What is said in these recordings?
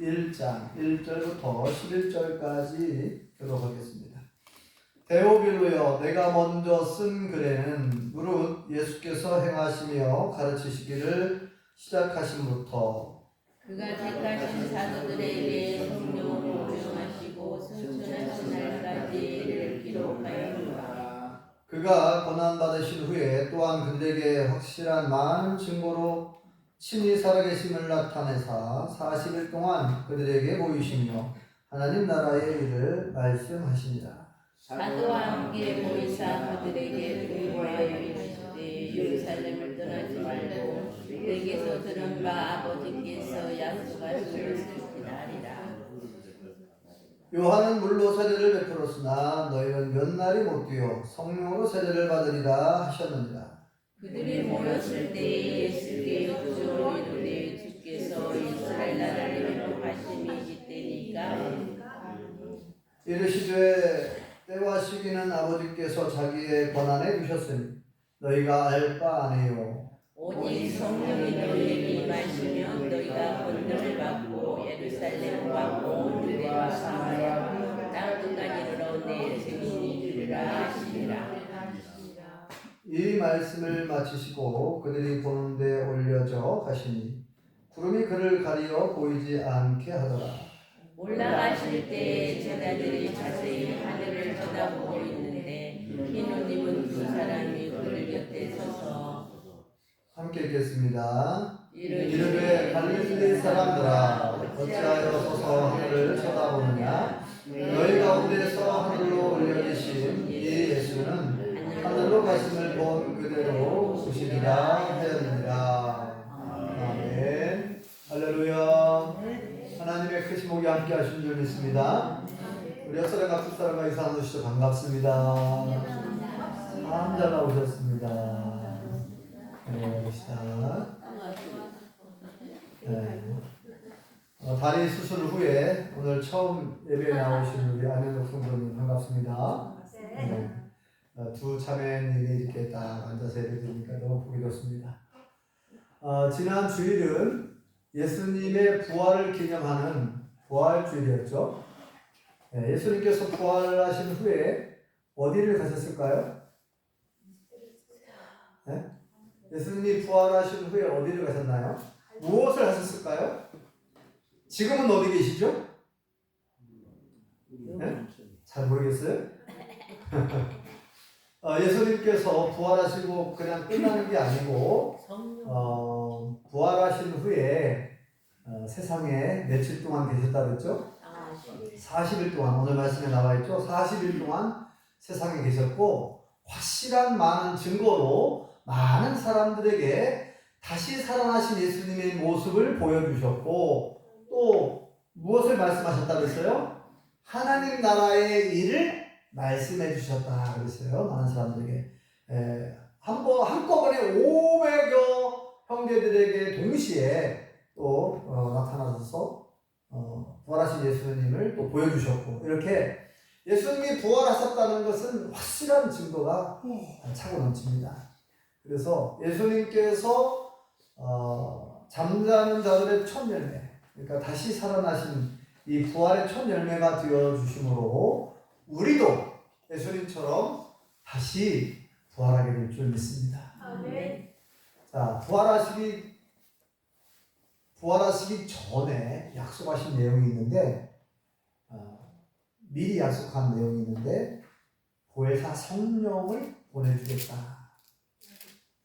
1장 1절부터 11절까지 교독하겠습니다. 데오빌로여, 내가 먼저 쓴 글에는 무릇 예수께서 행하시며 가르치시기를 시작하심부터 그가 택하신 사도들에 대해 성령으로 명하시고 승천하신 날까지 이를 기록하였노라. 그가 고난받으신 후에 또한 그들에게 확실한 많은 증거로 친히 살아계심을 나타내사 40일 동안 그들에게 보이시며 하나님 나라의 일을 말씀하시니라. 사도와 함께 보이사 그들에게 공고하여 이르시되 예루살렘을 떠나지 말고 내게서 들은 바 아버지께서 약속하신 것을 기다리라. 요한은 물로 세례를 베풀었으나 너희는 몇 날이 못 뛰어 성령으로 세례를 받으리라 하셨느니라. 그들이 모였을 때에 예수께 여쭈어 이르되 주께서 이스라엘 나라를 회복하심이 이때니까. 이르시되 때와 시기는 아버지께서 자기의 권한에 두셨으니 너희가 알 바 아니요. 오직 성령이 너희에게 임하시면 너희가 권능을 받고 예루살렘과 온 유대와 사마리아 땅 끝까지 이르러 내 증인이 되리라 하시니라. 이 말씀을 마치시고 그들이 보는 데 올려져 가시니 구름이 그를 가리어 보이지 않게 하더라. 올라가실 때 제자들이 자세히 하늘을 쳐다보고 있는데 흰 옷 입은 두 사람이 그들 곁에 서서 함께 읽겠습니다. 이르되 갈릴리 사람들아, 어찌하여 서서 하늘을 쳐다보느냐? 너희 가운데서 하늘로 올려지신 이 예수는 하늘로 가심을 본 그대로 오시리라 하였느니라. 아멘. 할렐루야. 하나님의 크신 목이 함께 하신 줄 믿습니다. 우리 옆사람 같은 사람과 이사람 오시죠. 반갑습니다. 잘 나오셨습니다. 네, 봅시다. 네. 다리 수술 후에 오늘 처음 예배에 나오신 우리 안현옥 성도님 반갑습니다. 네. 두 자매님이 이렇게 딱 앉아서 예배 드리니까 너무 보기 좋습니다. 지난 주일은 예수님의 부활을 기념하는 부활주일이었죠. 네, 예수님께서 부활하신 후에 어디를 가셨을까요? 네? 예수님이 부활하신 후에 어디를 가셨나요? 무엇을 하셨을까요? 지금은 어디 계시죠? 네? 잘 모르겠어요? 예수님께서 부활하시고 그냥 끝나는 게 아니고 부활하신 후에 세상에 며칠 동안 계셨다 그랬죠? 40일 동안 오늘 말씀에 나와 있죠? 40일 동안 세상에 계셨고 확실한 많은 증거로 많은 사람들에게 다시 살아나신 예수님의 모습을 보여주셨고 또 무엇을 말씀하셨다 그랬어요? 하나님 나라의 일을 말씀해 주셨다 그랬어요. 많은 사람들에게 한꺼번에 500여 형제들에게 동시에 또 나타나셔서 부활하신 예수님을 또 보여주셨고 이렇게 예수님이 부활하셨다는 것은 확실한 증거가 차고 넘칩니다. 그래서 예수님께서 잠자는 자들의 첫 열매, 그러니까 다시 살아나신 이 부활의 첫 열매가 되어 주심으로 우리도 예수님처럼 다시 부활하게 될 줄 믿습니다. 아멘. 자, 부활하시기 전에 약속하신 내용이 있는데 미리 약속한 내용이 있는데 보혜사 성령을 보내주겠다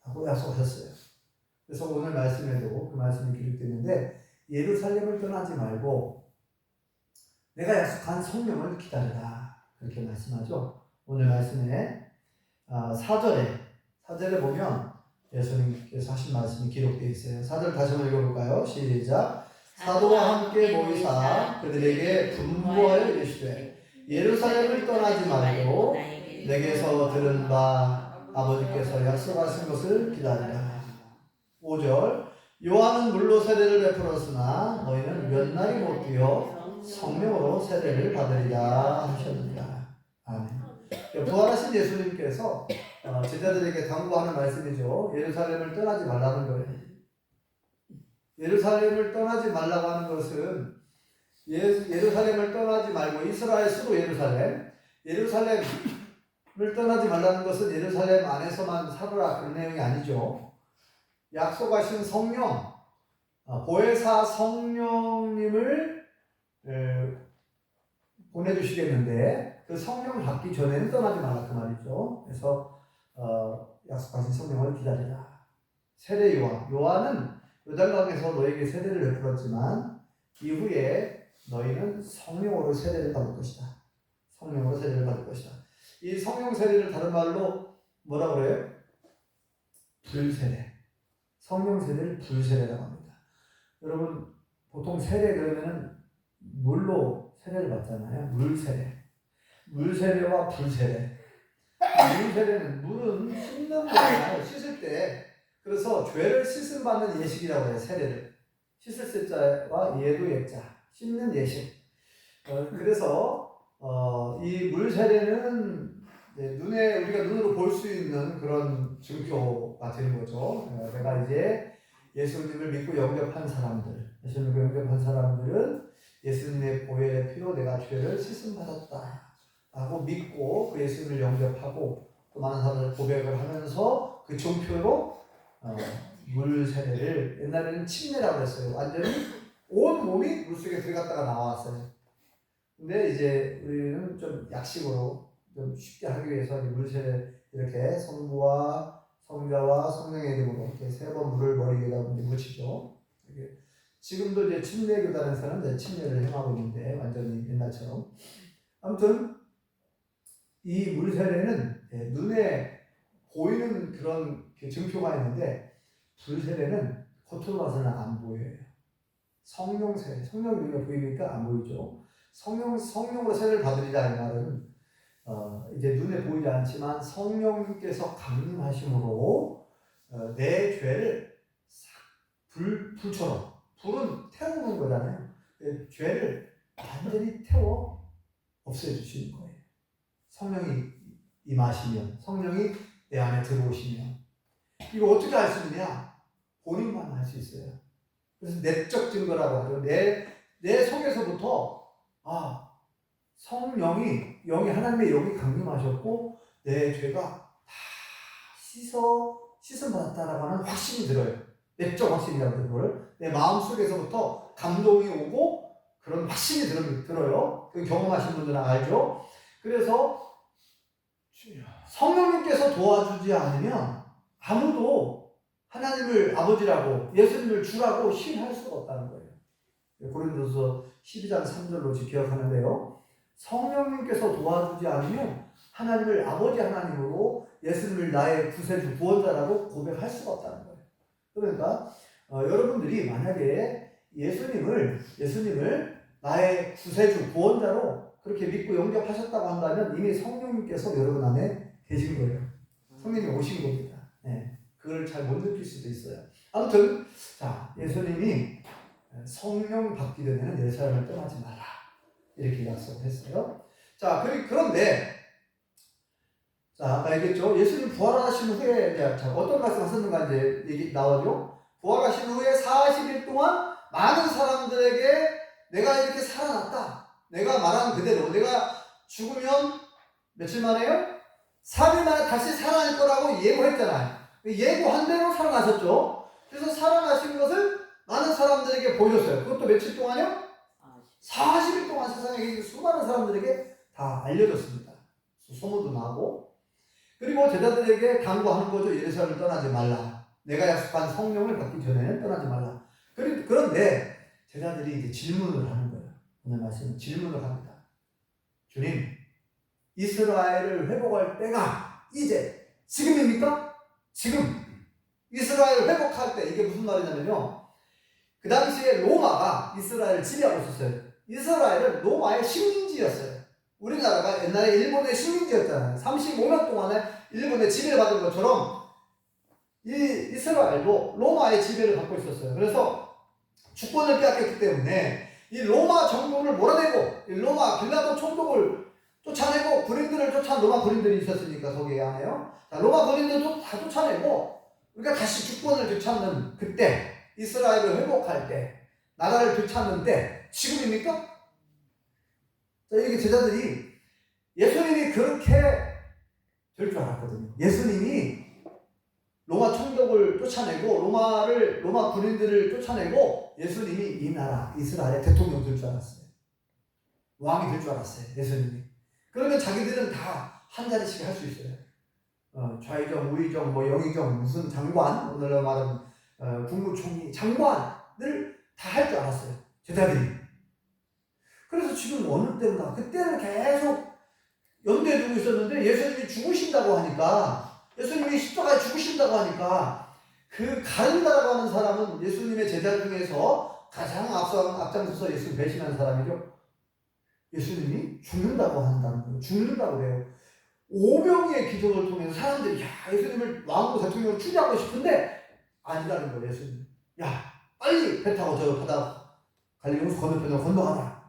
하고 약속하셨어요. 그래서 오늘 말씀에도 그 말씀이 기록되는데 예루살렘을 떠나지 말고 내가 약속한 성령을 기다리라 그렇게 말씀하죠. 오늘 말씀에 4절에 보면 예수님께서 하신 말씀이 기록되어 있어요. 4절 다시 한번 읽어볼까요? 시작. 사도와 함께 모이사 그들에게 분부하여 이르시되 예루살렘을 떠나지 말고 내게서 들은 바 아버지께서 약속하신 것을 기다리라. 5절 요한은 물로 세례를 베풀었으나 너희는 몇 날이 못 뛰어 성령으로 세례를 받으리라 하셨느니라. 아멘. 부활하신 예수님께서 제자들에게 당부하는 말씀이죠. 예루살렘을 떠나지 말라는 거예요. 예루살렘을 떠나지 말라고 하는 것은 예루살렘을 떠나지 말고 이스라엘 수도 예루살렘을 떠나지 말라는 것은 예루살렘 안에서만 살아라 그런 내용이 아니죠. 약속하신 성령, 보혜사 성령님을 보내주시겠는데 그 성령 받기 전에는 떠나지 말라 그 말이죠. 그래서 약속하신 성령을 기다리라. 세례 요한은 요단강에서 너에게 세례를 베풀었지만 이후에 너희는 성령으로 세례를 받을 것이다. 성령으로 세례를 받을 것이다. 이 성령 세례를 다른 말로 뭐라 그래요? 불세례. 성령 세례를 불세례라고 합니다. 여러분 보통 세례 그러면은 물로 세례를 받잖아요. 물세례. 물세례와 불세례. 물세례는 물은 씻는 거잖아요. 씻을 때. 그래서 죄를 씻음 받는 예식이라고 해요. 세례를. 씻을 세자와 예도 예자. 씻는 예식. 그래서 이 물세례는 우리가 눈으로 볼 수 있는 그런 증표가 되는 거죠. 내가 이제 예수님을 믿고 영접한 사람들은 예수님의 보혈의 피로 내가 죄를 씻음 받았다 라고 믿고 그 예수님을 영접하고 또 많은 사람들 고백을 하면서 그 증표로 물 세례를 옛날에는 침례라고 했어요. 완전히 온 몸이 물속에 들어갔다가 나왔어요. 근데 이제 우리는 좀 약식으로 좀 쉽게 하기 위해서 물 세례 이렇게 성부와 성자와 성령의 이름으로 이렇게 3번 물을 머리 위에다 묻히죠. 지금도 이제 침례교단에서는 침례를 행하고 있는데 완전히 옛날처럼. 아무튼 이 물 세례는 눈에 보이는 그런 증표가 있는데 불 세례는 겉으로 봐서는 안 보여요. 성령 세례, 성령 눈에 보이니까 안 보이죠. 성령으로 세례를 받으리라 이 말은 이제 눈에 보이지 않지만 성령님께서 강림하심으로 내 죄를 불처럼 불은 태우는 거잖아요. 죄를 완전히 태워 없애주시는 거예요. 성령이 임하시면, 성령이 내 안에 들어오시면. 이거 어떻게 알 수 있느냐? 본인만 알 수 있어요. 그래서 내적 증거라고 하죠. 내 속에서부터 성령이 하나님의 영이 강림하셨고 내 죄가 다 씻음 받았다라고 하는 확신이 들어요. 내적 확신이라고 그걸 내 마음 속에서부터 감동이 오고 그런 확신이 들어요. 그 경험하신 분들은 알죠. 그래서 성령님께서 도와주지 않으면 아무도 하나님을 아버지라고 예수님을 주라고 신할 수가 없다는 거예요. 고린도서 12장 3절로 기억하는데요. 성령님께서 도와주지 않으면 하나님을 아버지 하나님으로 예수님을 나의 구세주 구원자라고 고백할 수가 없다는 거예요. 그러니까 여러분들이 만약에 예수님을 나의 구세주 구원자로 그렇게 믿고 영접하셨다고 한다면 이미 성령님께서 여러분 안에 계신 거예요. 성령님이 오신 겁니다. 그걸 잘 못 느낄 수도 있어요. 아무튼 예수님이 성령 받기 전에는 예루살렘을 떠나지 마라 이렇게 약속했어요. 그런데 아까 얘기했죠. 예수님 부활하신 후에 어떤 말씀하셨는가 이제 얘기 나오죠. 부활하신 후에 40일 동안 많은 사람들에게 내가 이렇게 살아났다. 내가 말한 그대로 내가 죽으면 며칠 만에요? 3일 만에 다시 살아날 거라고 예고했잖아요. 예고한 대로 살아나셨죠. 그래서 살아나신 것을 많은 사람들에게 보여줬어요. 그것도 며칠 동안요? 40일 동안 세상에 수많은 사람들에게 다 알려졌습니다. 소문도 나고. 그리고 제자들에게 당부하는 거죠. 예루살렘을 떠나지 말라. 내가 약속한 성령을 받기 전에는 떠나지 말라. 그런데 제자들이 이제 질문을 하는 거예요. 오늘 말씀은 질문을 합니다. 주님, 이스라엘을 회복할 때가 이제 지금입니까? 지금 이스라엘 회복할 때 이게 무슨 말이냐면요. 그 당시에 로마가 이스라엘을 지배하고 있었어요. 이스라엘은 로마의 식민지였어요. 우리나라가 옛날에 일본의 식민지였잖아요. 35년 동안에 일본의 지배를 받은 것처럼 이스라엘도 로마의 지배를 받고 있었어요. 그래서 주권을 빼앗겼기 때문에 이 로마 정부를 몰아내고 이 로마 빌라도 총독을 쫓아내고 군인들을 쫓아낸 로마 군인들이 있었으니까 거기에 안에요. 로마 군인들도 다 쫓아내고 우리가 다시 주권을 되찾는 그때 이스라엘을 회복할 때 나라를 되찾는 때 지금입니까? 자, 이게 제자들이 예수님이 그렇게 될 줄 알았거든요. 예수님이 로마 총독을 쫓아내고 로마 군인들을 쫓아내고 예수님이 이 나라 이스라엘의 대통령 될 줄 알았어요. 왕이 될 줄 알았어요. 예수님이. 그러면 자기들은 다 한 자리씩 할 수 있어요. 좌의정, 우의정, 영의정, 무슨 장관, 오늘날 말하는 국무총리, 장관을 다 할 줄 알았어요. 제자들이. 그래서 지금 어느 때보다 그때는 계속 염두에 두고 있었는데 예수님이 죽으신다고 하니까, 예수님이 십자가에 죽으신다고 하니까 그 가룟다라고 하는 사람은 예수님의 제자 중에서 가장 앞장서서 예수님 배신한 사람이죠. 예수님이 죽는다고 한다는 거예요. 죽는다고 그래요. 오병이의 기적을 통해서 사람들이 예수님을 왕으로 대통령으로 추대하고 싶은데 아니라는 거예요. 예수님. 빨리 배 타고 저 바다 갈릴리 호수 건너편으로 건너가라.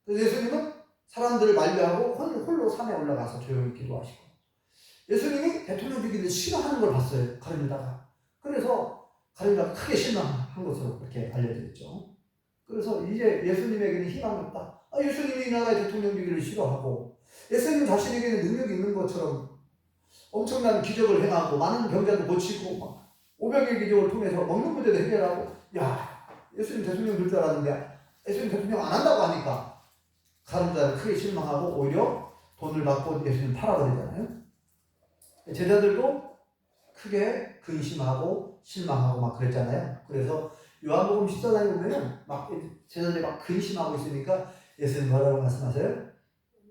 그래서 예수님은 사람들을 만류하고 홀로 산에 올라가서 조용히 기도하시고, 예수님이 대통령 되기를 싫어하는 걸 봤어요. 가룟유다가. 그래서 가룟유다가 크게 실망한 것으로 그렇게 알려졌죠. 그래서 이제 예수님에게는 희망이 없다. 예수님이 이 나라의 대통령 되기를 싫어하고 예수님 자신에게는 능력이 있는 것처럼 엄청난 기적을 행하고 많은 병자도 고치고 오병의 기적을 통해서 먹는 문제도 해결하고, 예수님 대통령 될 줄 알았는데 예수님 대통령 안 한다고 하니까 가룟유다는 크게 실망하고 오히려 돈을 받고 예수님 팔아버리잖아요. 제자들도 크게 근심하고 실망하고 막 그랬잖아요. 그래서 요한복음 14장에 보면은 막 제자들이 막 근심하고 있으니까 예수님 뭐라고 말씀하세요?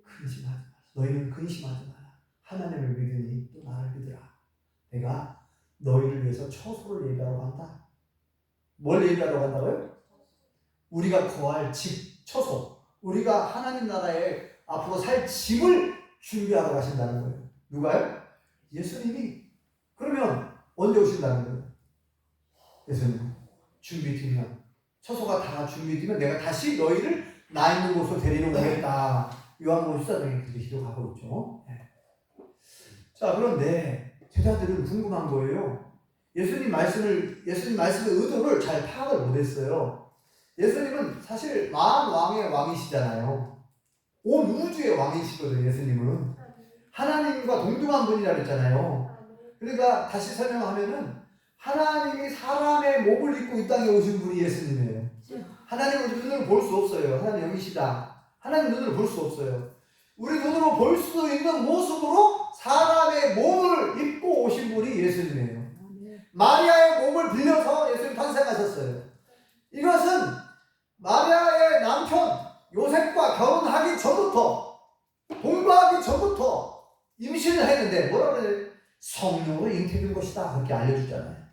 근심하지 마라. 너희는 근심하지 마라. 하나님을 믿으니 또 나를 믿으라. 내가 너희를 위해서 처소를 예비하러 간다. 뭘 예비하러 간다고요? 우리가 거할 집, 처소. 우리가 하나님 나라에 앞으로 살 집을 준비하러 가신다는 거예요. 누가요? 예수님이. 그러면 언제 오신다는 거예요? 예수님. 준비되면, 처소가 다 준비되면 내가 다시 너희를 나 있는 곳으로 데리러 오겠다. 요한복음 14장에 그렇게 기록하고 있죠. 자, 그런데 제자들은 궁금한 거예요. 예수님 말씀의 의도를 잘 파악을 못했어요. 예수님은 사실 만왕의 왕이시잖아요. 온 우주의 왕이시거든요. 예수님은 하나님과 동등한 분이라 그랬잖아요. 그러니까 다시 설명하면은 하나님이 사람의 몸을 입고 이 땅에 오신 분이 예수님이에요. 하나님은 눈으로 볼 수 없어요. 하나님 영이시다. 하나님 눈으로 볼 수 없어요. 우리 눈으로 볼 수 있는 모습으로 사람의 몸을 입고 오신 분이 예수님이에요. 마리아의 몸을 빌려서 예수님 탄생하셨어요. 이것은 마리아의 남편 요셉과 결혼하기 전부터, 동거하기 전부터 임신을 했는데 뭐라고 그래요? 성령으로 잉태된 것이다. 그렇게 알려주잖아요.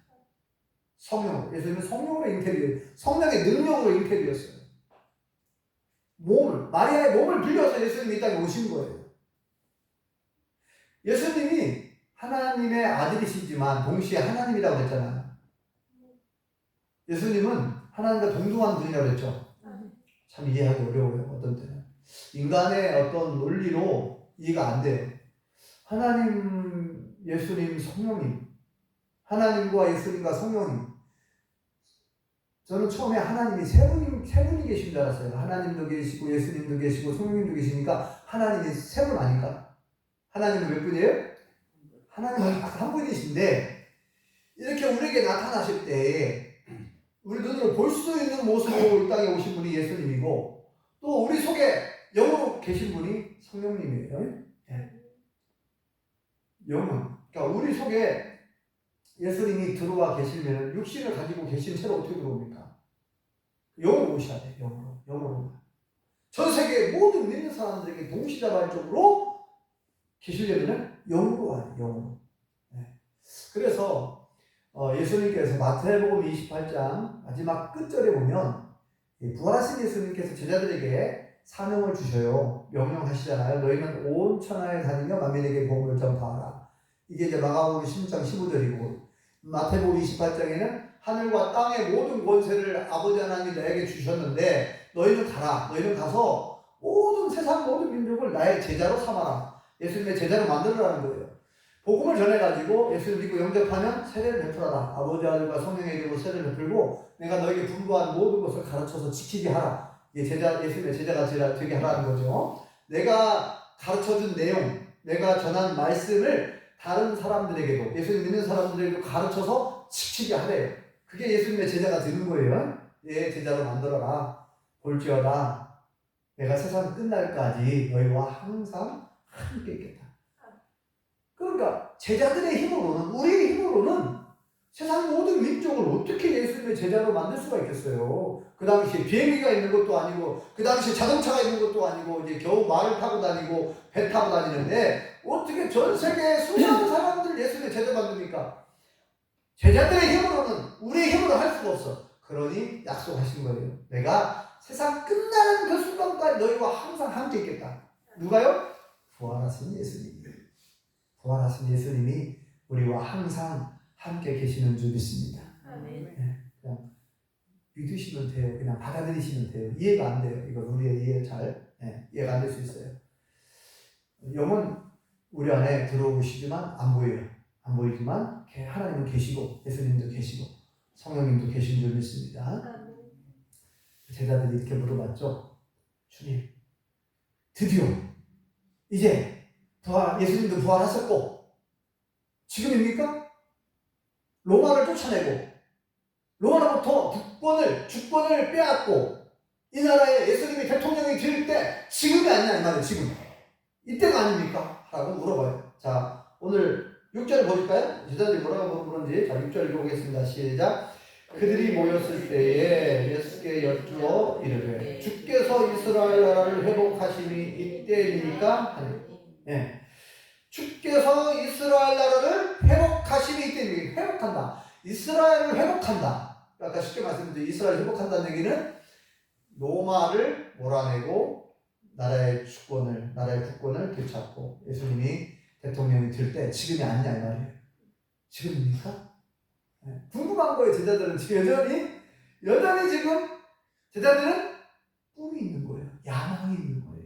성령, 예수님은 성령으로 잉태되었어요. 성령의 능력으로 잉태되었어요. 마리아의 몸을 빌려서 예수님이 이 땅에 오신 거예요. 예수님이 하나님의 아들이시지만 동시에 하나님이라고 했잖아요. 예수님은 하나님과 동등한 분이라고 했죠. 참 이해하기 어려워요. 어떤 때는 인간의 어떤 논리로 이해가 안 돼요. 하나님, 예수님, 성령님, 하나님과 예수님과 성령님. 저는 처음에 하나님이 세 분이 계신 줄 알았어요. 하나님도 계시고 예수님도 계시고 성령님도 계시니까 하나님이 세 분 아닌가? 하나님은 몇 분이에요? 하나님은 한 분이신데, 이렇게 우리에게 나타나실 때 우리 눈으로 볼 수 있는 모습으로 이 땅에 오신 분이 예수님이고, 또 우리 속에 영으로 계신 분이 성령님이에요. 영은. 그러니까 우리 속에 예수님이 들어와 계시면 육신을 가지고 계신 채로 어떻게 들어옵니까? 영으로 오셔야 돼요. 영으로. 전 세계 모든 믿는 사람들에게 동시다발적으로 계시려면 영으로 와야 돼요. 영으로. 그래서 예수님께서 마태복음 28장 마지막 끝절에 보면 부활하신 예수님께서 제자들에게 사명을 주셔요. 명령하시잖아요. 너희는 온 천하에 다니며 만민에게 복음을 전파하라. 이게 이제 마가복음 16장 15절이고, 마태복음 28장에는 하늘과 땅의 모든 권세를 아버지 하나님이 나에게 주셨는데 너희는 가라. 너희는 가서 모든 세상 모든 민족을 나의 제자로 삼아라. 예수님의 제자로 만들어라는 거예요. 복음을 전해가지고 예수를 믿고 영접하면 세례를 베풀어라. 아버지 아들과 성령의 이름으로 세례를 베풀고 내가 너에게 분부한 모든 것을 가르쳐서 지키게 하라. 예수님의 제자가 되게 하라는 거죠. 내가 가르쳐준 내용, 내가 전한 말씀을 다른 사람들에게도, 예수님 믿는 사람들에게도 가르쳐서 지키게 하래요. 그게 예수님의 제자가 되는 거예요. 내 제자로 만들어라. 볼지어다 내가 세상 끝날까지 너희와 항상 함께 있겠다. 그러니까 제자들의 힘으로는, 우리의 힘으로는 세상 모든 민족을 어떻게 예수님의 제자로 만들 수가 있겠어요. 그 당시에 비행기가 있는 것도 아니고, 그 당시에 자동차가 있는 것도 아니고, 이제 겨우 말을 타고 다니고 배 타고 다니는데 어떻게 전 세계 수많은 사람들 예수님의 제자 만듭니까? 제자들의 힘으로는, 우리의 힘으로 할 수가 없어. 그러니 약속하신 거예요. 내가 세상 끝나는 그 순간까지 너희와 항상 함께 있겠다. 누가요? 부활하신 예수님. 부활하신 예수님이 우리와 항상 함께 계시는 줄 믿습니다. 네, 그냥 믿으시면 돼요. 그냥 받아들이시면 돼요. 이해가 안 돼요. 이건 우리의 이해가 안 될 수 있어요. 영은 우리 안에 들어오시지만 안 보여요. 안 보이지만 하나님은 계시고 예수님도 계시고 성령님도 계신 줄 믿습니다. 제자들이 이렇게 물어봤죠. 주님, 드디어 이제 예수님도 부활하셨고 지금입니까? 로마를 쫓아내고 로마로부터 주권을 빼앗고 이 나라에 예수님이 대통령이 될 때 지금이 아니냐 이 말이에요. 지금 이때가 아닙니까? 라고 물어봐요. 자, 오늘 6절 보실까요? 제자들이 뭐라고 물었는지. 자, 6절 읽어보겠습니다. 시작. 그들이 모였을 때에 예수께 여쭈어 이르되 주께서 이스라엘 나라를 회복하심이 이때입니까? 예. 주께서 이스라엘 나라를 회복하심이 이때입니까? 회복한다. 이스라엘을 회복한다. 아까 쉽게 말씀드린 이스라엘을 회복한다는 얘기는 로마를 몰아내고 나라의 국권을 되찾고 예수님이 대통령이 될 때 지금이 아니냐 이 말이에요. 지금입니까? 네. 궁금한 거예요. 제자들은 지금 여전히 지금 제자들은 꿈이 있는 거예요. 야망이 있는 거예요.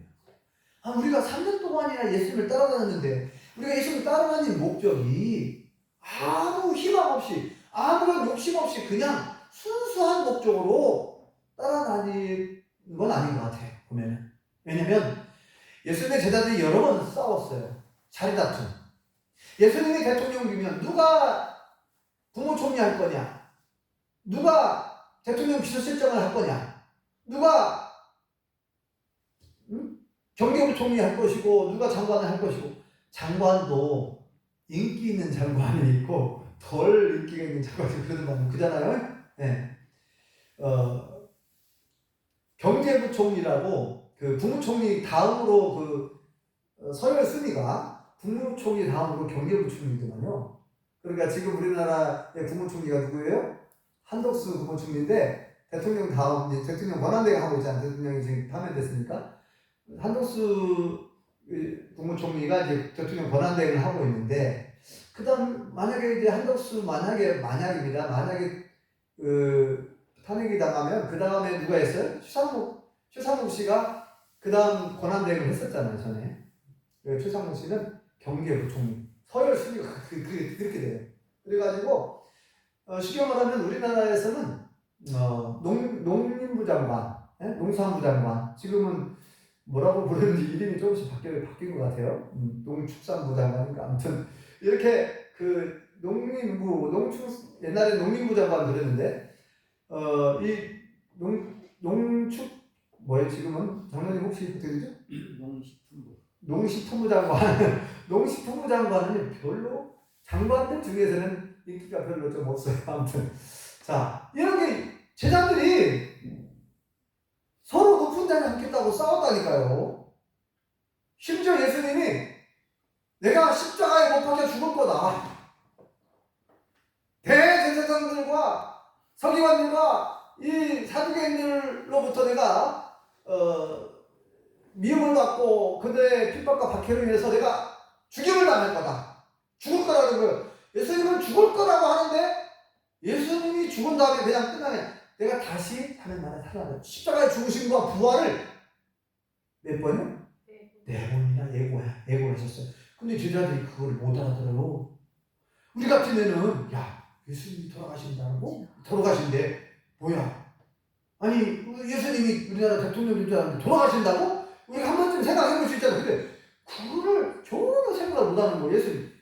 우리가 3년 동안이나 예수님을 따라다녔는데 우리가 예수님을 따라다닌 목적이 아무 희망 없이 아무런 욕심 없이 그냥 순수한 목적으로 따라다니는 건 아닌 것 같아요. 보면은. 왜냐면 예수님의 제자들이 여러 번 싸웠어요. 자리다툼. 예수님이 대통령이면 누가 국무총리 할 거냐? 누가 대통령 비서실장을 할 거냐? 누가 경제부총리 할 것이고 누가 장관을 할 것이고 장관도 인기 있는 장관이 있고 덜 인기가 있는 장관이 그러는 그잖아요. 네. 경제부총리라고 그 국무총리 다음으로 서열 순위가 국무총리 다음으로 경제부총리더만요. 그러니까 지금 우리나라의 국무총리가 누구예요? 한덕수 국무총리인데 대통령 다음 이제 대통령 권한대행 하고 있잖아요. 대통령이 지금 파면됐으니까 한덕수 국무총리가 이제 대통령 권한대행을 하고 있는데 그다음 만약에 이제 한덕수 만약입니다. 만약에 탄핵이 당하면 그 다음에 누가 했어요? 최상목 씨가 그 다음 권한대행을 했었잖아요, 전에. 최상목 씨는 경제부총리. 서열 순위가 그렇게 돼요. 그래가지고, 쉽게 말하면 우리나라에서는, 농림부 장관, 농수산부 장관, 지금은 뭐라고 부르는지 이름이 조금씩 바뀐 것 같아요. 농축산부 장관인가. 아무튼, 이렇게 옛날에 농림부 장관 그랬는데, 지금은 장관님 혹시 어떻게 되죠? 농식품부 장관. 농식품부 장관은 별로 장관들 중에서는 인기가 별로 좀 없어요. 아무튼 자, 이런 게 제자들이 서로 높은 자리에 앉겠다고 싸웠다니까요. 심지어 예수님이 내가 십자가에 못 박혀 죽을 거다. 대제사장들과 서기관들과 이 사두개인들로부터 내가 미움을 받고 그들의 핍박과 박해로 인해서 내가 죽임을 당할 거다. 죽을 거라는 거예요. 예수님은 죽을 거라고 하는데 예수님이 죽은 다음에 그냥 끝나면 내가 다시 하는 날에 살아난다. 십자가의 죽으심과 부활을 몇 번이요? 네 번이나 예고하셨어요. 근데 제자들이 그걸 못 알아들어요. 우리 같으면은 야 예수님이 돌아가신다고? 돌아가신대 뭐야? 아니 예수님이 우리나라 대통령인 줄 알았는데 돌아가신다고? 우리가 한 번쯤 생각해 볼 수 있잖아요. 근데 그거를 전혀 생각을 못하는 거예요. 예수님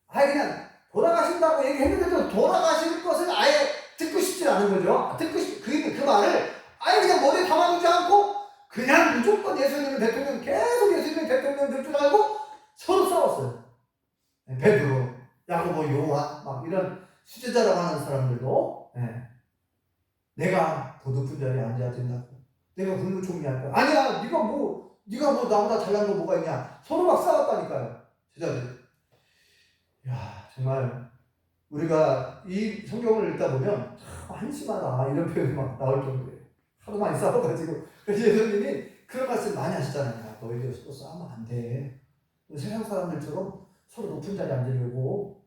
아예 그냥 돌아가신다고 얘기했는데도 돌아가실 것을 아예 듣고 싶지 않은 거죠. 그 말을 아예 그냥 머리에 담아두지 않고 그냥 무조건 예수님은 대통령, 계속 예수님이 대통령 될 줄 알고 서로 싸웠어요. 베드로, 야고보, 요한 막 이런 수제자라고 하는 사람들도 내가 더 높은 자리에 앉아야 된다고, 내가 국무총리할 거야. 아니야, 네가 뭐 나보다 잘난 거 뭐가 있냐. 서로 막 싸웠다니까요, 제자들. 야, 정말 우리가 이 성경을 읽다 보면 참 한심하다 이런 표현이 막 나올 정도예요. 하도 많이 싸워가지고. 그래서 예수님이 그런 말씀 많이 하시잖아요. 야, 너희들 서로 싸우면 안 돼. 세상 사람들처럼 서로 높은 자리에 앉으려고,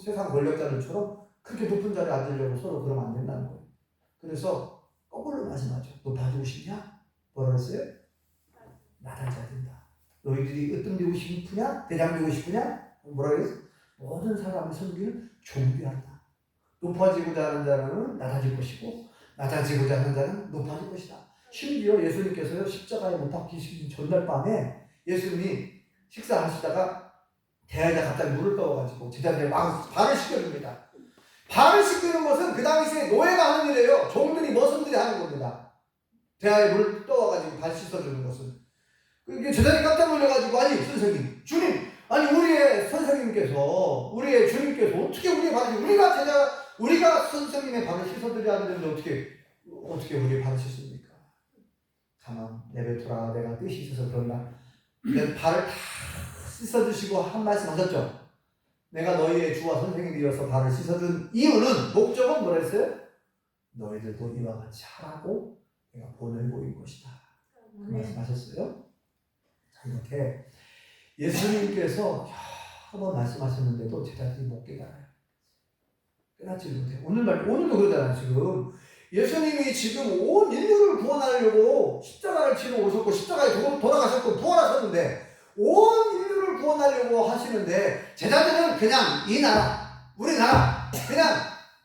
세상 권력자들처럼 그렇게 높은 자리에 앉으려고 서로 그러면 안 된다는 거예요. 그래서 거꾸로 말씀하죠. 너 봐주고 싶냐? 뭐라 그랬어요? 나달자 된다. 너희들이 으뜸되고 싶으냐? 대장되고 싶으냐? 뭐라 그랬어? 모든 사람의 섬기는 존귀한다. 높아지고자 하는 자는 낮아질 것이고 낮아지고자 하는 자는 높아질 것이다. 심지어 예수님께서요, 십자가에 못 박히신 전날 밤에 예수님이 식사하시다가 대야에다 갑자기 물을 떠가지고 제자들이 막 발을 씻겨줍니다. 발을 씻기는 것은 그 당시에 노예가 하는 일이에요. 종들이 머슴들이 하는 겁니다. 대야에 물을 떠와가지고 발 씻어주는 것은. 이게 제자들이 깜짝 놀라가지고, 아니 선생님, 주님, 아니 우리의 선생님께서, 우리의 주님께서 어떻게 우리의 발을, 우리가 선생님의 발을 씻어드려야 되는데 어떻게 우리의 발을 씻습니까? 가만 내뱉어라, 내가 뜻이 있어서 그런다. 내 발을 다 씻어주시고 한 말씀 하셨죠. 내가 너희의 주와 선생님이 되어서 발을 씻어준 이유는, 목적은 뭐라 했어요? 너희들도 이와 같이 하라고 내가 본을 보인 것이다. 그 말씀 하셨어요. 자, 이렇게 예수님께서 여러 번 말씀하셨는데도 제자들이 못 깨달아요. 깨닫지 못해요. 오늘도 그러잖아요. 지금 예수님이 지금 온 인류를 구원하려고 십자가를 치러 오셨고 십자가에 돌아가셨고 부활하셨는데 온 인류를 구원하려고 하시는데, 제자들은 그냥 이 나라, 우리나라, 그냥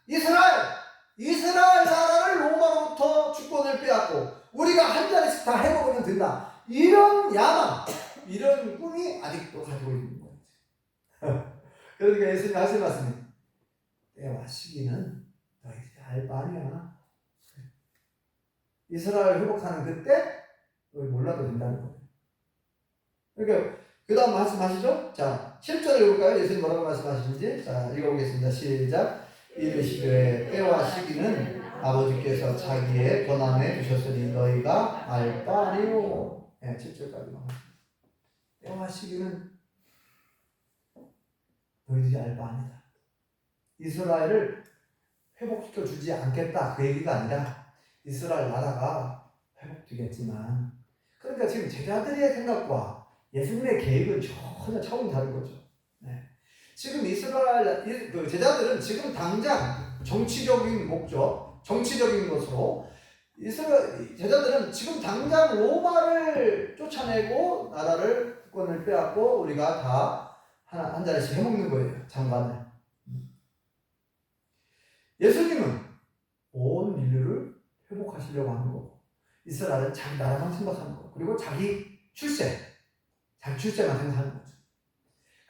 이스라엘 나라를 로마로부터 주권을 빼앗고 우리가 한 자리씩 다 해먹으면 된다. 이런 야망, 이런 꿈이 아직도 가지고 있는 거예요. 그러니까 예수님이 하신 말씀이, 때와 시기는 너희들이 알 바 아니야. 이스라엘 회복하는 그때 너희 몰라도 된다는 거예요. 그러니까 그 다음 말씀하시죠. 자, 7절 읽을까요? 예수님 뭐라고 말씀하시는지. 자, 읽어보겠습니다. 시작. 이르시되 때와 시기는 아버지께서 자기의 권한에 두셨으니 너희가 알 바 아니오. 7절까지만. 때와 시기는 너희들이 알 바 아니다. 이스라엘을 회복시켜 주지 않겠다, 그 얘기가 아니라 이스라엘 나라가 회복되겠지만, 그러니까 지금 제자들의 생각과 예수님의 계획은 전혀 차원이 다른 거죠. 지금 이스라엘 제자들은 지금 당장 정치적인 목적, 정치적인 것으로 제자들은 지금 당장 로마를 쫓아내고 나라를 국권을 빼앗고 우리가 다 한 자리씩 해먹는 거예요. 장관을. 예수님은 온 인류를 회복하시려고 하는 거고, 이스라엘은 자기 나라만 생각하는 거고, 그리고 자기 출세만 생각하는 거죠.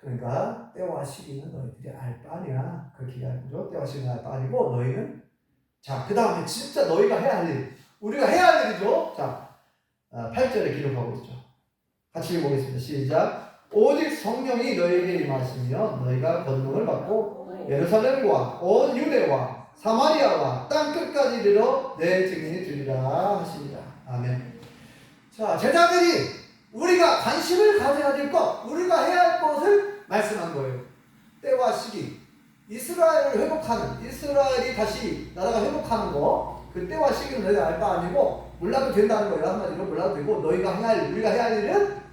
그러니까 때와 시기는 너희들이 알 바 아니야. 그렇게 얘기하죠. 때와 시기는 알 바 아니고 너희는, 자, 그 다음에 진짜 너희가 해야 할 일, 우리가 해야 할 일이죠. 자, 8절에 기록하고 있죠. 같이 읽어보겠습니다. 시작. 오직 성령이 너희에게 임하시며 너희가 권능을 받고 예루살렘과 온 유대와 사마리아와 땅 끝까지 이르러 내 증인이 되리라 하십니다. 아멘. 자, 제자들이 우리가 관심을 가져야 될 것, 우리가 해야 할 것을 말씀한 거예요. 때와 시기, 이스라엘을 회복하는, 이스라엘이 다시 나라가 회복하는 거, 그 때와 시기는 너희가 알 바 아니고 몰라도 된다는 거예요. 한마디로 몰라도 되고, 너희가 해야 할 일, 우리가 해야 할 일은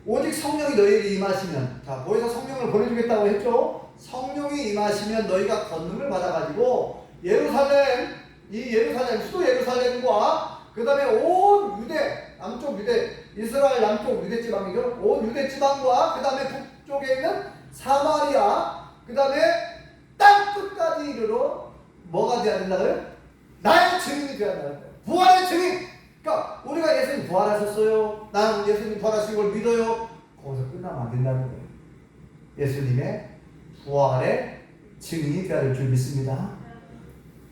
오직 성령이 너희에게 임하시면, 자, 거기서 성령을 보내주겠다고 했죠. 성령이 임하시면 너희가 권능을 받아가지고 예루살렘, 수도 예루살렘과 그 다음에 온 유대, 남쪽 유대, 이스라엘 남쪽 유대 지방이죠. 온 유대 지방과 그 다음에 북쪽에 있는 사마리아, 그 다음에 땅 끝까지 이르러 뭐가 돼야 된다고요? 나의 증인이 되어야 한다는 거예요. 부활의 증인. 그러니까 우리가 예수님 부활하셨어요. 나는 예수님 부활하신 걸 믿어요. 거기서 끝나면 안 된다는 거예요. 예수님의 부활의 증인이 되어야 될 줄 믿습니다.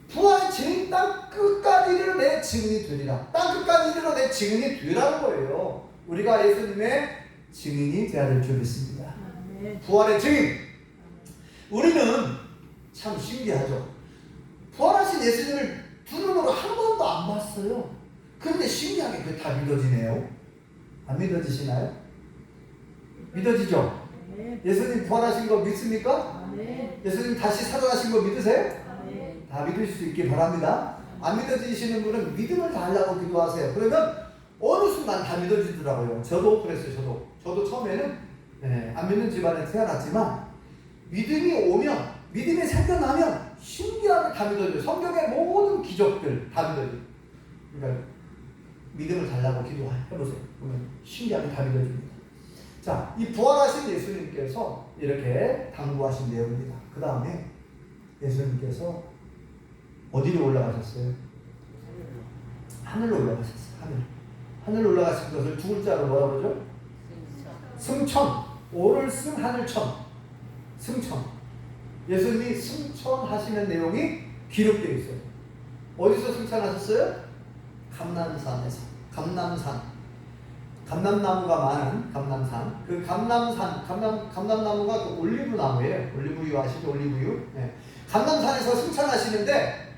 부활의 증인, 땅 끝까지 이르러 내 증인이 되리라. 땅 끝까지 이르러 내 증인이 되라는 거예요. 우리가 예수님의 증인이 되어야 될 줄 믿습니다. 부활의 증인. 우리는 참 신기하죠. 부활하신 예수님을 두 눈으로 한 번도 안 봤어요. 그런데 신기하게 그게 다 믿어지네요. 안 믿어지시나요? 믿어지죠? 예수님 부활하신 거 믿습니까? 예수님 다시 살아나신 거 믿으세요? 다 믿으실 수 있길 바랍니다. 안 믿어지시는 분은 믿음을 달라고 기도하세요. 그러면 어느 순간 다 믿어지더라고요. 저도 그랬어요. 저도 처음에는 안 믿는 집안에 태어났지만 믿음이 오면, 믿음이 생겨나면 신기하게 다 믿어져요. 성경의 모든 기적들 다 믿어져요. 그러니까 믿음을 달라고 기도해보세요. 그러면 신기하게 다 믿어집니다. 자, 이 부활하신 예수님께서 이렇게 당부하신 내용입니다. 그 다음에 예수님께서 어디로 올라가셨어요? 하늘로 올라가셨어요. 하늘로 올라가신 것을 두 글자로 뭐라 그러죠? 승천. 오를 승 하늘천. 승천. 예수님이 승천하시는 내용이 기록되어 있어요. 어디서 승천하셨어요? 감람산에서. 감람나무가 많은 감람산. 그 감람나무가 그 올리브 나무예요. 올리브유 아시죠? 올리브유. 네. 감람산에서 승천하시는데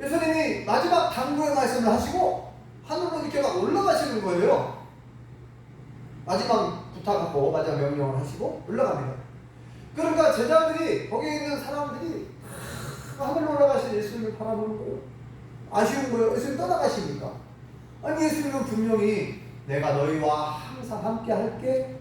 예수님이 마지막 당부의 말씀을 하시고 하늘로 이렇게 막 올라가시는 거예요. 마지막 부탁하고 마지막 명령을 하시고 올라갑니다. 그러니까 제자들이, 거기에 있는 사람들이 하늘로 올라가신 예수님을 바라보는 거예요. 아쉬운 거예요. 예수님 떠나가시니까. 아니, 예수님은 분명히 내가 너희와 항상 함께 할게.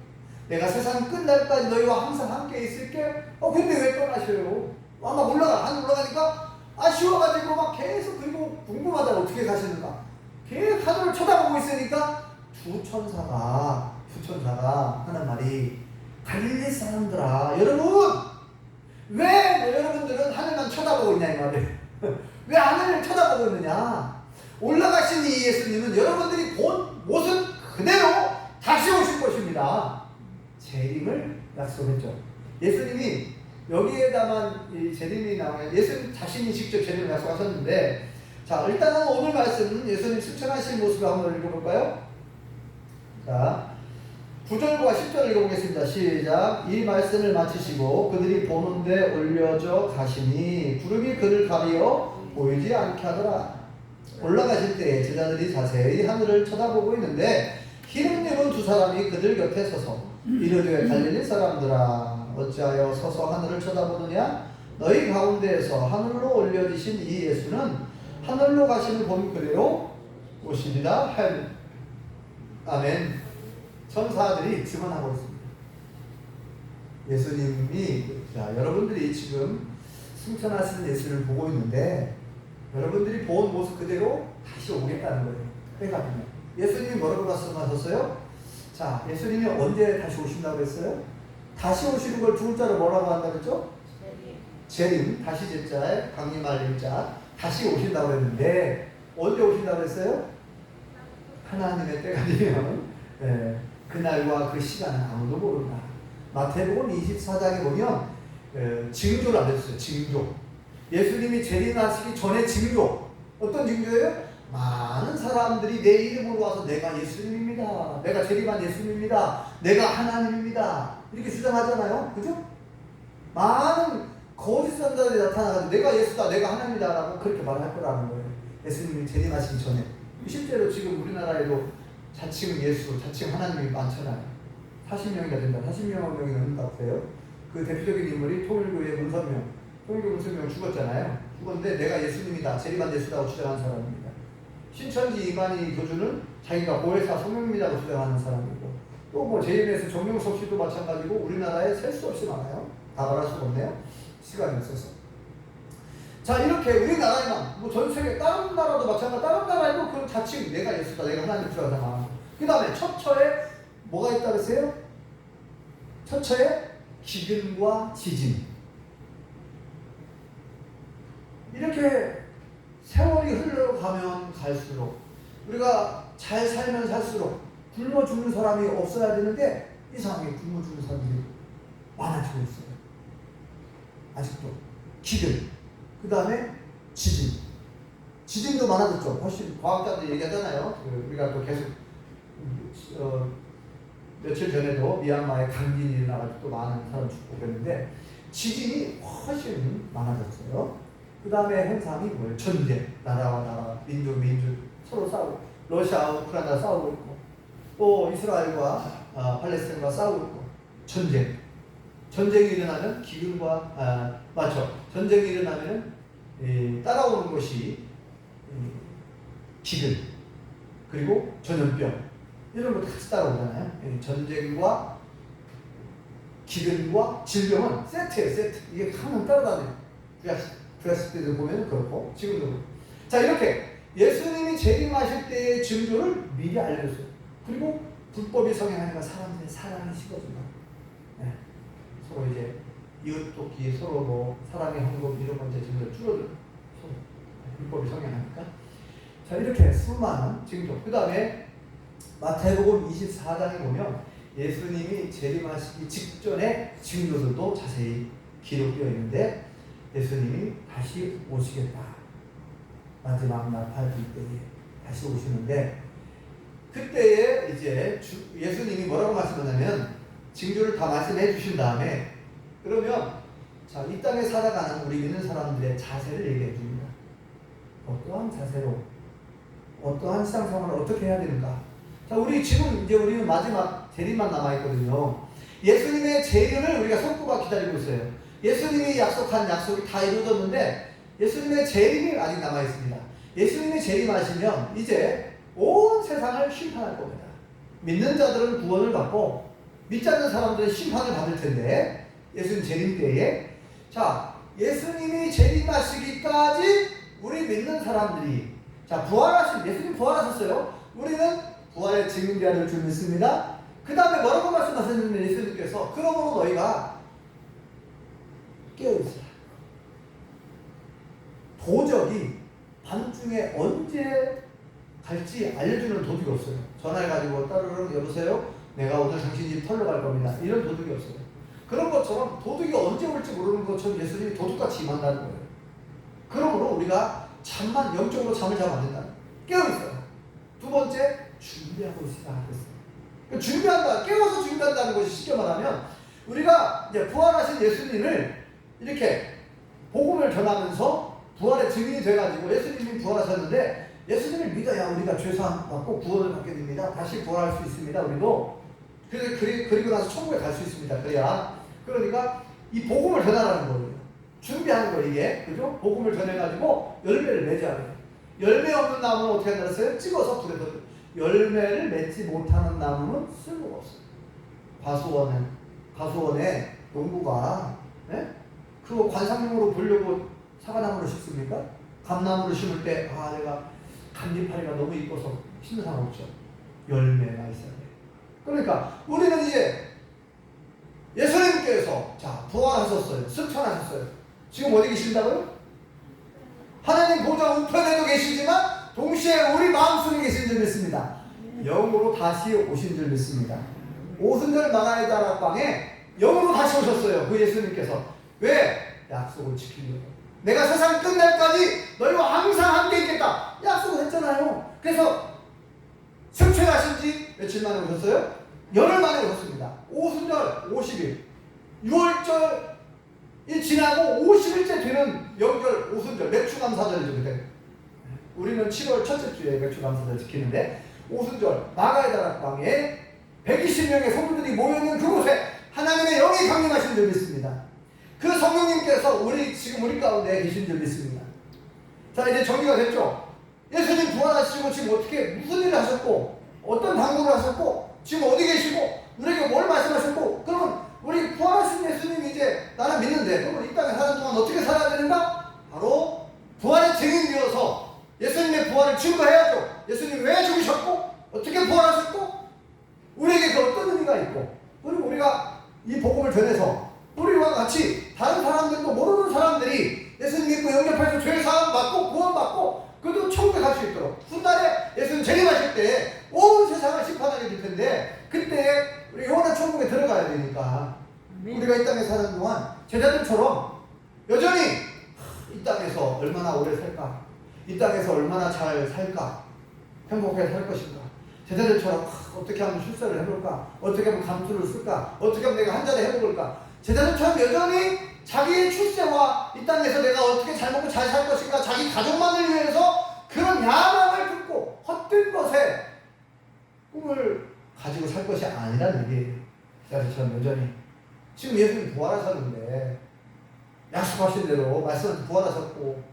내가 세상 끝날까지 너희와 항상 함께 있을게. 근데 왜 떠나셔요? 아마 하늘 올라가니까 아쉬워가지고 막 계속, 그리고 궁금하다. 어떻게 가시는가. 계속 하늘을 쳐다보고 있으니까 두 천사가 하는 말이, 갈릴리 사람들아, 여러분, 왜 여러분들은 하늘만 쳐다보고 있냐 이 말이에요. 왜 하늘을 쳐다보고 있느냐. 올라가신 이 예수님은 여러분들이 본 모습 그대로 다시 오실 것입니다. 재림을 약속했죠. 예수님이 여기에다만 이 재림이 나오면 예수님 자신이 직접 재림을 약속하셨는데, 자, 일단은 오늘 말씀은 예수님 승천하신 모습을 한번 읽어볼까요? 자, 9절과 10절 읽어보겠습니다. 시작. 이 말씀을 마치시고 그들이 보는데 올려져 가시니 구름이 그를 가리어 보이지 않게 하더라. 올라가실 때 제자들이 자세히 하늘을 쳐다보고 있는데 기름 입은 두 사람이 그들 곁에 서서 이르되 갈릴리 사람들아, 어찌하여 서서 하늘을 쳐다보느냐? 너희 가운데에서 하늘로 올려지신 이 예수는 하늘로 가심을 본 그대로 오시리라 하였느니라. 아멘. 천사들이 증언하고 있습니다. 예수님이, 자, 여러분들이 지금 승천하시는 예수를 보고 있는데 여러분들이 본 모습 그대로 다시 오겠다는 거예요. 때가 되면. 예수님이 뭐라고 말씀하셨어요? 자, 예수님이 언제 다시 오신다고 했어요? 다시 오시는 걸 두 글자로 뭐라고 한다고 했죠? 재림. 다시 제자에 강림할 일자. 다시 오신다고 했는데 언제 오신다고 했어요? 하나님의 때가 되면, 그날과 그 시간은 아무도 모른다. 마태복음 24장에 보면 징조를 알려줬어요. 징조. 예수님이 재림하시기 전에 징조. 어떤 징조예요? 많은 사람들이 내 이름으로 와서 내가 예수님입니다. 내가 재림한 예수님입니다. 내가 하나님입니다. 이렇게 주장하잖아요. 그죠? 많은 거짓 선자들이 나타나가지고 내가 예수다, 내가 하나님이다 라고 그렇게 말할 거라는 거예요. 예수님이 재림하시기 전에. 실제로 지금 우리나라에도 자칭 예수, 자칭 하나님이 많잖아요. 40명이나 된다. 40명이 넘는 것 같아요. 그 대표적인 인물이 통일교의 문선명. 통일교 문선명 죽었잖아요. 죽었는데 내가 예수님이다, 재림한 예수라고 주장하는 사람입니다. 신천지 이만희 교주는 자기가 보혜사 성령님이라고 주장하는 사람이고, 또 뭐 JMS 정명석 씨도 마찬가지고 우리나라에 셀 수 없이 많아요. 다 말할 수가 없네요. 시간이 없어서. 자, 이렇게 우리나라에만, 뭐 전 세계 다른 나라도 마찬가지, 다른 나라에도 그 자칭 내가 예수다, 내가 하나님 주장하잖아. 그 다음에 처처에 뭐가 있다 그랬어요? 처처에 기근과 지진. 이렇게 세월이 흘러가면 갈수록 우리가 잘 살면 살수록 굶어 죽는 사람이 없어야 되는데 이상하게 굶어 죽는 사람들이 많아지고 있어요. 아직도. 기근, 그 다음에 지진도 많아졌죠. 훨씬 과학자들이 얘기하잖아요. 우리가 또 계속 며칠 전에도 미얀마에 강진이 일어나가지고 또 많은 사람 죽고 그랬는데 지진이 훨씬 많아졌어요. 그 다음에 현상이 뭐예요? 전쟁. 나라와 나라, 민족 서로 싸우고, 러시아와 우크라이나 싸우고 있고, 또 이스라엘과 팔레스타인과 싸우고 있고, 전쟁이 일어나면 기근과 전쟁이 일어나면 따라오는 것이 기근, 그리고 전염병 이런 것도 같이 따라오잖아요. 전쟁과 기근과 질병은 세트예요. 세트. 이게 항상 따라다녀요. 구약시 때도 보면 그렇고 지금도 그렇고. 자, 이렇게 예수님이 재림하실 때의 징조를 미리 알려줬어요. 그리고 불법이 성행하니까 사람들의 사랑이 식어진다. 네. 서로 이제 이웃 돕기, 서로 뭐 사랑의 헌금 이런 건 이제 점점 줄어들어요. 서로 불법이 성행하니까. 자, 이렇게 수많은 징조. 그 다음에 마태복음 24장에 보면 예수님이 재림하시기 직전의 징조들도 자세히 기록되어 있는데, 예수님이 다시 오시겠다. 마지막 날 밝을 때에 다시 오시는데, 그때에 이제 예수님이 뭐라고 말씀하냐면, 징조를 다 말씀해 주신 다음에, 그러면 자, 이 땅에 살아가는 우리 믿는 사람들의 자세를 얘기해 줍니다. 어떠한 자세로, 어떠한 신앙생활을 어떻게 해야 되는가. 자, 우리는 마지막 재림만 남아있거든요. 예수님의 재림을 우리가 손꼽아 기다리고 있어요. 예수님이 약속한 약속이 다 이루어졌는데, 예수님의 재림이 아직 남아있습니다. 예수님이 재림하시면 이제 온 세상을 심판할 겁니다. 믿는 자들은 구원을 받고, 믿지 않는 사람들은 심판을 받을 텐데, 예수님 재림 때에, 자, 예수님이 재림하시기까지 우리 믿는 사람들이, 자, 예수님 부활하셨어요. 우리는 부활의 증인되어야 될 줄 믿습니다. 그 다음에 뭐라고 말씀하셨냐면, 예수님께서 그러므로 너희가 깨어있으라. 도적이 밤중에 언제 갈지 알려주는 도둑이 없어요. 전화해가지고 따르릉 여보세요? 내가 오늘 당신 집 털러 갈 겁니다. 이런 도둑이 없어요. 그런 것처럼 도둑이 언제 올지 모르는 것처럼 예수님이 도둑같이 임한다는 거예요. 그러므로 우리가 영적으로 잠을 자면 안 된다. 깨어있어요. 두 번째, 준비하고 있으라 그랬어요. 깨워서 준비한다는 것이 쉽게 말하면, 우리가 이제 부활하신 예수님을 이렇게 복음을 전하면서 부활의 증인이 돼가지고, 예수님이 부활하셨는데 예수님을 믿어야 우리가 죄사함 받고 구원을 받게 됩니다. 다시 부활할 수 있습니다. 우리도. 그리고 나서 천국에 갈 수 있습니다. 그러니까 이 복음을 전하라는 거예요. 준비하는 거예요, 이게. 그죠? 복음을 전해가지고 열매를 맺어야 돼요. 열매 없는 나무는 어떻게 한다 그랬어요? 찍어서 불에 던져. 열매를 맺지 못하는 나무는 쓸모가 없어요. 과수원에 농부가, 네? 그거 관상용으로 보려고 사과나무를 심습니까? 감나무를 심을 때, 내가 감리파리가 너무 이뻐서 심는 사람 없죠. 열매가 있어야 돼. 그러니까 우리는 이제 예수님께서 부활하셨어요. 승천하셨어요. 지금 어디 계신다고요? 하나님 보좌 우편에도 계시지만 동시에 우리 마음속에 계신 줄 믿습니다. 영으로 다시 오신 줄 믿습니다. 오순절 마가의 다락방에 영으로 다시 오셨어요. 그 예수님께서. 왜? 약속을 지키려고. 내가 세상 끝날까지 너희와 항상 함께 있겠다. 약속을 했잖아요. 그래서 승천하신 지 며칠 만에 오셨어요? 열흘 만에 오셨습니다. 오순절 50일. 6월절이 지나고 50일째 되는 영절 오순절, 맥주감사절이죠. 그때. 우리는 7월 첫째 주에 맥주감사절 지키는데, 오순절 마가의 다락방에 120명의 성도들이 모여있는 그곳에 하나님의 영이 강림하신 줄 믿습니다. 그 성령님께서 지금 우리 가운데 계신 줄 믿습니다. 자, 이제 정리가 됐죠? 예수님 부활하시고 지금 무슨 일을 하셨고, 어떤 당부를 하셨고, 지금 어디 계시고, 우리에게 뭘 말씀하셨고, 그러면 우리 부활하신 예수님이 이제 나는 믿는데, 그러면 이 땅에 사는 동안 어떻게 살아야 되는가? 바로 부활의 증인되어서 예수님의 부활을 증거해야죠. 예수님이 왜 죽으셨고, 어떻게 부활하셨고, 우리에게 그 어떤 의미가 있고, 그리고 우리가 이 복음을 전해서 우리와 같이 다른 사람들도 모르는 사람들이 예수님 믿고 영접해서 죄 사함 받고 구원받고 그래도 천국에 갈 수 있도록 훗날에 예수님 재림하실 때 온 세상을 심판하게 될 텐데 그때 우리 영원한 천국에 들어가야 되니까 우리가 이 땅에 사는 동안 제자들처럼 여전히 이 땅에서 얼마나 오래 살까? 이 땅에서 얼마나 잘 살까? 행복하게 살 것인가? 제자들처럼 어떻게 하면 출세를 해볼까? 어떻게 하면 감투를 쓸까? 어떻게 하면 내가 한 자리 해먹을까? 제자들처럼 여전히 자기의 출세와 이 땅에서 내가 어떻게 잘 먹고 잘 살 것인가? 자기 가족만을 위해서 그런 야망을 품고 헛된 것에 꿈을 가지고 살 것이 아니라는 얘기예요. 제자들처럼 여전히 지금 예수님 부활하셨는데 약속하신 대로 말씀은 부활하셨고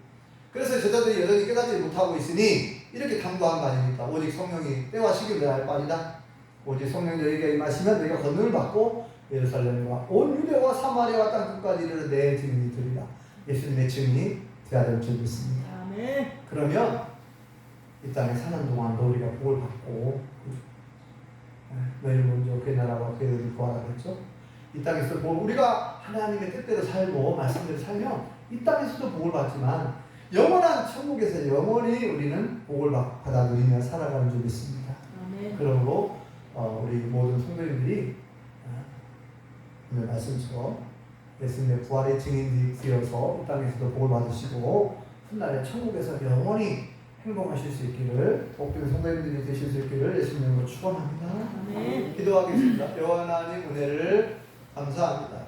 그래서 제자들이 여전히 깨닫지 못하고 있으니 이렇게 강구한 거 아닙니까? 오직 성령이 때와 시기를 알 바니다. 오직 성령이 너희에게 임하시면 너희가 권능을 받고 예루살렘과 온 유대와 사마리아와 땅끝까지 이르러 내 증인이 되리라. 예수님의 증인이 되어야 될 줄 믿습니다. 아멘. 그러면 이 땅에 사는 동안도 우리가 복을 받고 너희는 먼저 그의 나라와 그의 의를 구하라 그랬죠? 이 땅에서 우리가 하나님의 뜻대로 살고 말씀대로 살면 이 땅에서도 복을 받지만 영원한 천국에서 영원히 우리는 복을 받아 누리며 살아가는 줄 믿습니다. 아멘. 그러므로 우리 모든 성도님들이 오늘 말씀처럼 예수님의 부활의 증인이 되어서 이 땅에서도 복을 받으시고 훗날에 천국에서 영원히 행복하실 수 있기를 복된 성도님들이 되실 수 있기를 예수님으로 축원합니다. 아멘. 기도하겠습니다. 여호와 하나님 은혜를 감사합니다.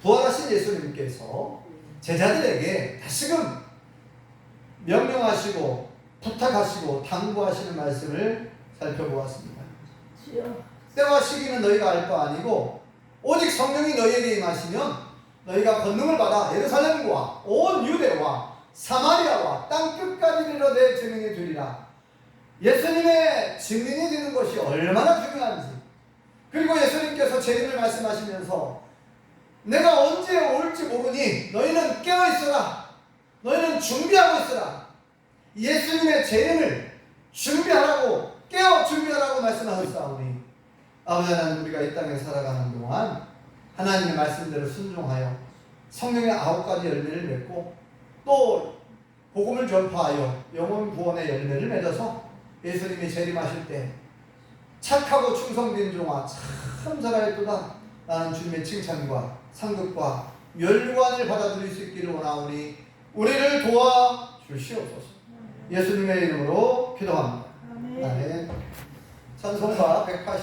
부활하신 예수님께서 제자들에게 다시금 명령하시고 부탁하시고 당부하시는 말씀을 살펴보았습니다. 주여. 때와 시기는 너희가 알 바 아니고 오직 성령이 너희에게 임하시면 너희가 권능을 받아 예루살렘과 온 유대와 사마리아와 땅끝까지 이르러 내 증인이 되리라. 예수님의 증인이 되는 것이 얼마나 중요한지 그리고 예수님께서 재림을 말씀하시면서 내가 언제 올지 모르니 너희는 깨어있어라. 너희는 준비하고 있어라. 예수님의 재림을 준비하라고 깨어 준비하라고 말씀하셨사오니 아버지 하나님 우리가 이 땅에 살아가는 동안 하나님의 말씀대로 순종하여 성령의 9가지 열매를 맺고 또 복음을 전파하여 영혼 구원의 열매를 맺어서 예수님이 재림하실 때 착하고 충성된 종아 참 잘하였도다 라는 주님의 칭찬과 상급과 멸관을 받아들일 수 있기를 원하오니 우리를 도와주시옵소서. 예수님의 이름으로 기도합니다. 아멘. 아멘. 찬송가 180